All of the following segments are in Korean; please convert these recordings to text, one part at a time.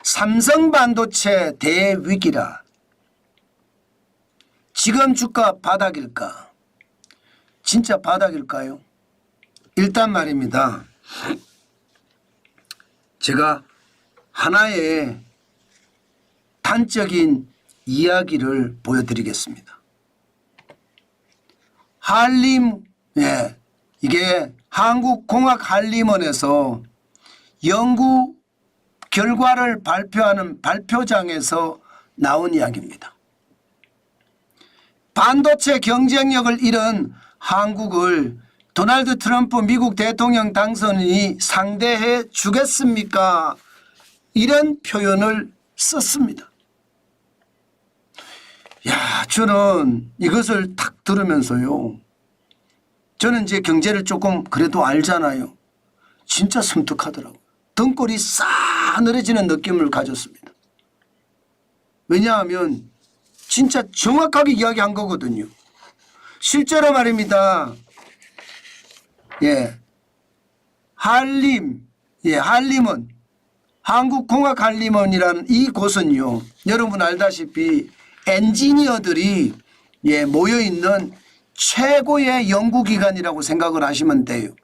삼성반도체 대위기라. 지금 주가 바닥일까? 진짜 바닥일까요? 일단 말입니다. 제가 하나의 단적인 이야기를 보여드리겠습니다. 이게 한국공학한림원에서 연구 결과를 발표하는 발표장에서 나온 이야기입니다. 반도체 경쟁력을 잃은 한국을 도널드 트럼프 미국 대통령 당선인이 상대해 주겠습니까? 이런 표현을 썼습니다. 저는 이것을 탁 들으면서요. 저는 이제 경제를 조금 그래도 알잖아요. 진짜 섬뜩하더라고요. 등골이 싸늘해지는 느낌을 가졌습니다. 왜냐하면 진짜 정확하게 이야기한 거거든요. 실제로 말입니다. 한림원, 한국공학한림원이라는 이 곳은요. 여러분 알다시피 엔지니어들이 모여있는 최고의 연구기관이라고 생각을 하시면 돼요.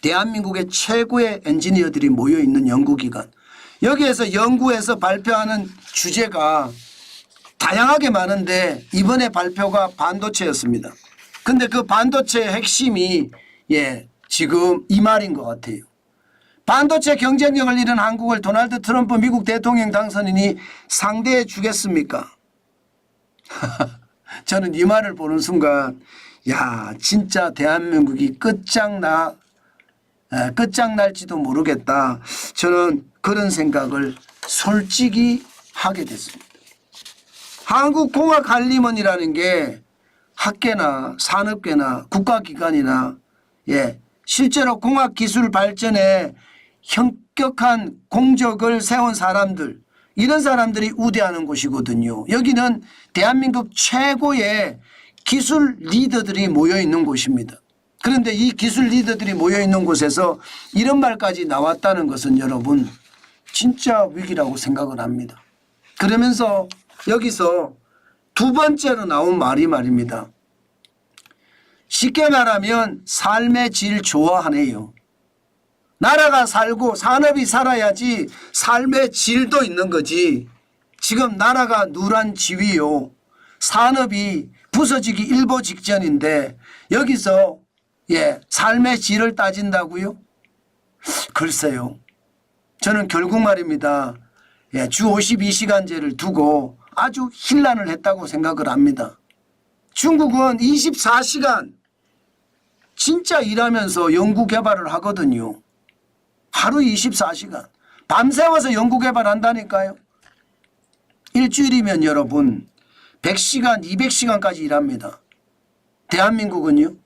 대한민국의 최고의 엔지니어들이 모여있는 연구기관. 여기에서 연구해서 발표하는 주제가 다양하게 많은데 이번에 발표가 반도체였습니다. 근데 그 반도체의 핵심이 지금 이 말인 것 같아요. 반도체 경쟁력을 잃은 한국을 도널드 트럼프 미국 대통령 당선인이 상대해 주겠습니까? 저는 이 말을 보는 순간 진짜 대한민국이 끝장날지도 모르겠다. 저는 그런 생각을 솔직히 하게 됐습니다. 한국공학한림원이라는 게 학계나 산업계나 국가기관이나 실제로 공학기술 발전에 현격한 공적을 세운 사람들, 이런 사람들이 우대하는 곳이거든요. 여기는 대한민국 최고의 기술 리더들이 모여있는 곳입니다. 그런데 이 기술 리더들이 모여있는 곳에서 이런 말까지 나왔다는 것은 여러분 진짜 위기라고 생각을 합니다. 그러면서 여기서 두 번째로 나온 말이 말입니다. 쉽게 말하면 삶의 질 좋아하네요. 나라가 살고 산업이 살아야지 삶의 질도 있는 거지. 지금 나라가 누란 지위요. 산업이 부서지기 일보 직전인데 여기서 삶의 질을 따진다고요? 글쎄요. 저는 결국 말입니다. 주 52시간제를 두고 아주 혼란을 했다고 생각을 합니다. 중국은 24시간 진짜 일하면서 연구개발을 하거든요. 하루 24시간. 밤새워서 연구개발한다니까요. 일주일이면 여러분 100시간, 200시간까지 일합니다. 대한민국은요?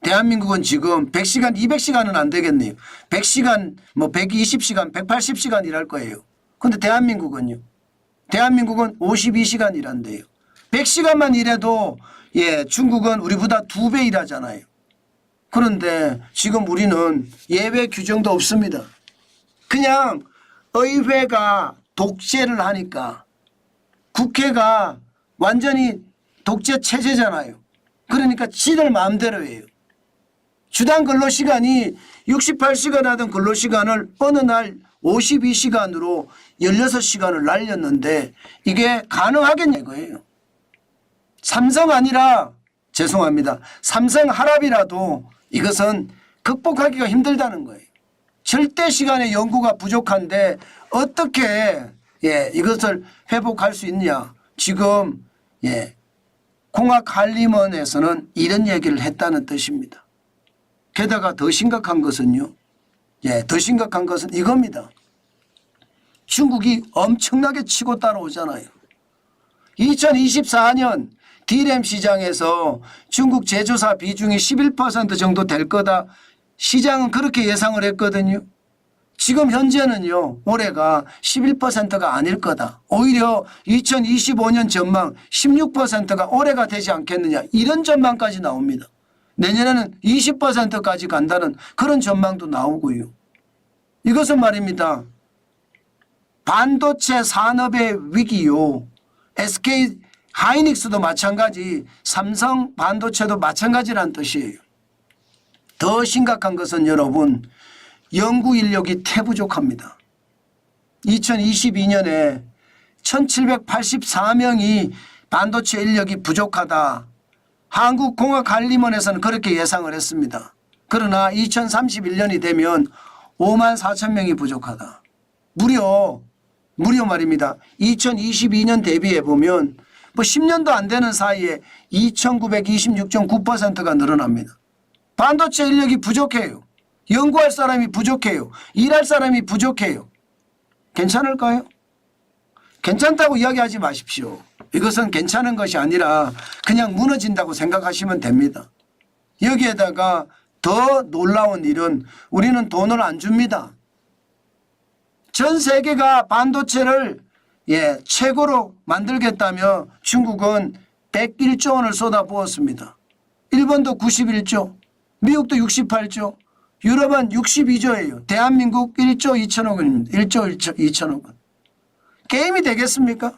대한민국은 지금 100시간, 200시간은 안 되겠네요. 100시간, 120시간, 180시간 일할 거예요. 그런데 대한민국은요? 대한민국은 52시간 일한대요. 100시간만 일해도 중국은 우리보다 2배 일하잖아요. 그런데 지금 우리는 예외 규정도 없습니다. 그냥 의회가 독재를 하니까 국회가 완전히 독재 체제잖아요. 그러니까 지들 마음대로 해요. 주당 근로시간이 68시간 하던 근로시간을 어느 날 52시간으로 16시간을 날렸는데 이게 가능하겠냐 이거예요. 삼성 아니라 죄송합니다. 삼성 하랍이라도 이것은 극복하기가 힘들다는 거예요. 절대 시간의 연구가 부족한데 어떻게 이것을 회복할 수 있냐. 지금 공학한림원에서는 이런 얘기를 했다는 뜻입니다. 게다가 더 심각한 것은요. 더 심각한 것은 이겁니다. 중국이 엄청나게 치고 따라오잖아요. 2024년 D램 시장에서 중국 제조사 비중이 11% 정도 될 거다. 시장은 그렇게 예상을 했거든요. 지금 현재는요. 올해가 11%가 아닐 거다. 오히려 2025년 전망 16%가 올해가 되지 않겠느냐. 이런 전망까지 나옵니다. 내년에는 20%까지 간다는 그런 전망도 나오고요. 이것은 말입니다. 반도체 산업의 위기요. SK 하이닉스도 마찬가지, 삼성 반도체도 마찬가지란 뜻이에요. 더 심각한 것은 여러분, 연구 인력이 태부족합니다. 2022년에 1784명이 반도체 인력이 부족하다. 한국공학관리원에서는 그렇게 예상을 했습니다. 그러나 2031년이 되면 5만 4천 명이 부족하다. 무려 말입니다. 2022년 대비해 보면 뭐 10년도 안 되는 사이에 2926.9%가 늘어납니다. 반도체 인력이 부족해요. 연구할 사람이 부족해요. 일할 사람이 부족해요. 괜찮을까요? 괜찮다고 이야기하지 마십시오. 이것은 괜찮은 것이 아니라 그냥 무너진다고 생각하시면 됩니다. 여기에다가 더 놀라운 일은 우리는 돈을 안 줍니다. 전 세계가 반도체를 최고로 만들겠다며 중국은 101조 원을 쏟아부었습니다. 일본도 91조, 미국도 68조, 유럽은 62조예요. 대한민국 1조 2천억 원입니다. 1조 2천억 원. 게임이 되겠습니까?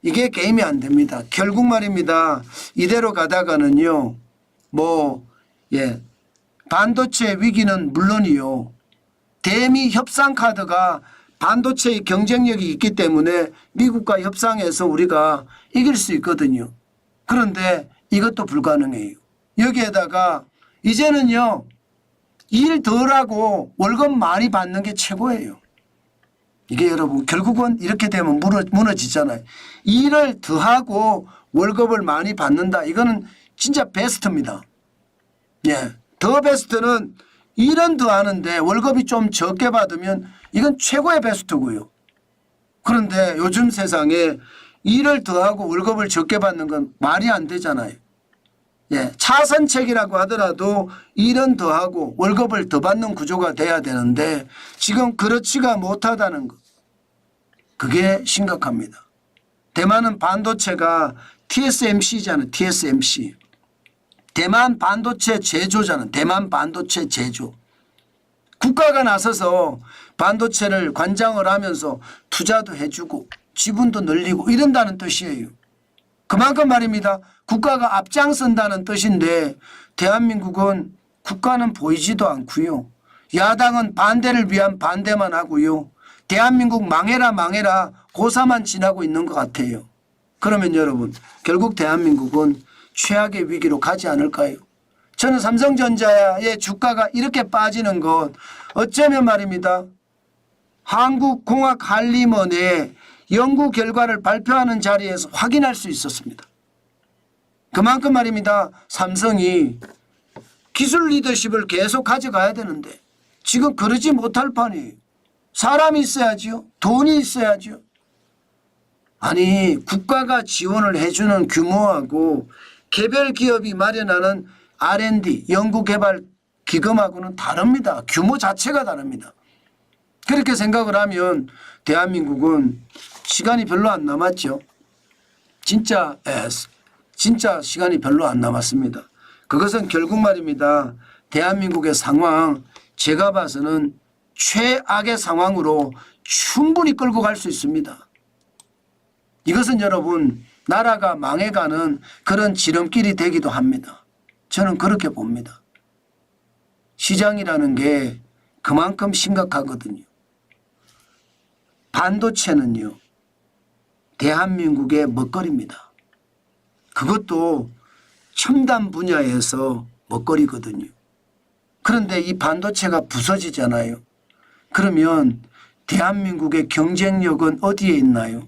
이게 게임이 안 됩니다. 결국 말입니다. 이대로 가다가는요. 반도체 위기는 물론이요. 대미 협상 카드가 반도체의 경쟁력이 있기 때문에 미국과 협상해서 우리가 이길 수 있거든요. 그런데 이것도 불가능해요. 여기에다가 이제는요. 일 덜하고 월급 많이 받는 게 최고예요. 이게 여러분 결국은 이렇게 되면 무너지잖아요. 일을 더하고 월급을 많이 받는다. 이거는 진짜 베스트입니다. 더 베스트는 일은 더 하는데 월급이 좀 적게 받으면 이건 최고의 베스트고요. 그런데 요즘 세상에 일을 더 하고 월급을 적게 받는 건 말이 안 되잖아요. 차선책이라고 하더라도 일은 더 하고 월급을 더 받는 구조가 돼야 되는데 지금 그렇지가 못하다는 것. 그게 심각합니다. 대만은 반도체가 TSMC잖아요. TSMC. 대만 반도체 제조잖아요. 대만 반도체 제조. 국가가 나서서 반도체를 관장을 하면서 투자도 해주고 지분도 늘리고 이런다는 뜻이에요. 그만큼 말입니다. 국가가 앞장선다는 뜻인데 대한민국은 국가는 보이지도 않고요. 야당은 반대를 위한 반대만 하고요. 대한민국 망해라 고사만 지나고 있는 것 같아요. 그러면 여러분 결국 대한민국은 최악의 위기로 가지 않을까요? 저는 삼성전자의 주가가 이렇게 빠지는 것 어쩌면 말입니다. 한국공학관리원의 연구 결과를 발표하는 자리에서 확인할 수 있었습니다. 그만큼 말입니다. 삼성이 기술 리더십을 계속 가져가야 되는데 지금 그러지 못할 판이에요. 사람이 있어야지요. 돈이 있어야지요. 아니 국가가 지원을 해주는 규모하고 개별 기업이 마련하는 R&D 연구개발 기금하고는 다릅니다. 규모 자체가 다릅니다. 그렇게 생각을 하면 대한민국은 시간이 별로 안 남았죠. 진짜 시간이 별로 안 남았습니다. 그것은 결국 말입니다. 대한민국의 상황 제가 봐서는 최악의 상황으로 충분히 끌고 갈 수 있습니다. 이것은 여러분 나라가 망해가는 그런 지름길이 되기도 합니다. 저는 그렇게 봅니다. 시장이라는 게 그만큼 심각하거든요. 반도체는요. 대한민국의 먹거리입니다. 그것도 첨단 분야에서 먹거리거든요. 그런데 이 반도체가 부서지잖아요. 그러면 대한민국의 경쟁력은 어디에 있나요?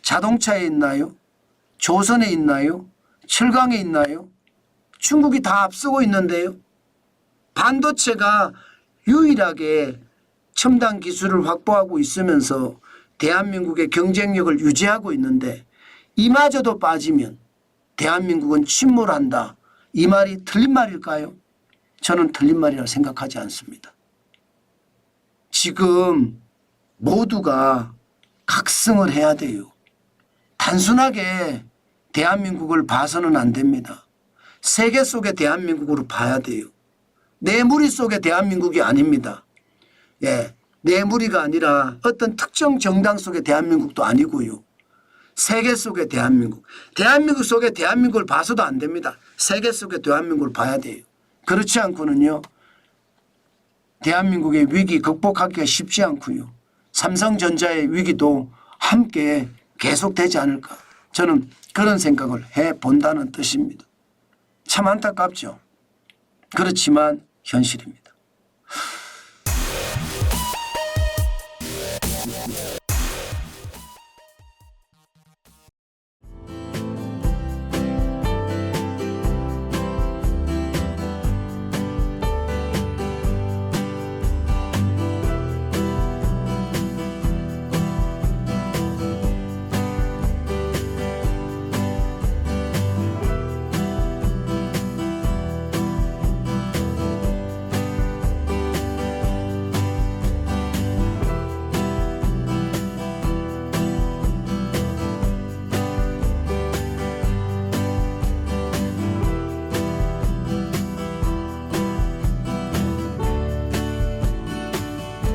자동차에 있나요? 조선에 있나요? 철강에 있나요? 중국이 다 앞서고 있는데요. 반도체가 유일하게 첨단 기술을 확보하고 있으면서 대한민국의 경쟁력을 유지하고 있는데 이마저도 빠지면 대한민국은 침몰한다. 이 말이 틀린 말일까요? 저는 틀린 말이라고 생각하지 않습니다. 지금 모두가 각성을 해야 돼요. 단순하게 대한민국을 봐서는 안 됩니다. 세계 속의 대한민국으로 봐야 돼요. 내 무리 속의 대한민국이 아닙니다. 내 무리가 아니라 어떤 특정 정당 속의 대한민국도 아니고요. 세계 속의 대한민국. 대한민국 속의 대한민국을 봐서도 안 됩니다. 세계 속의 대한민국을 봐야 돼요. 그렇지 않고는요. 대한민국의 위기 극복하기가 쉽지 않고요. 삼성전자의 위기도 함께 계속되지 않을까. 저는 그런 생각을 해본다는 뜻입니다. 참 안타깝죠. 그렇지만 현실입니다.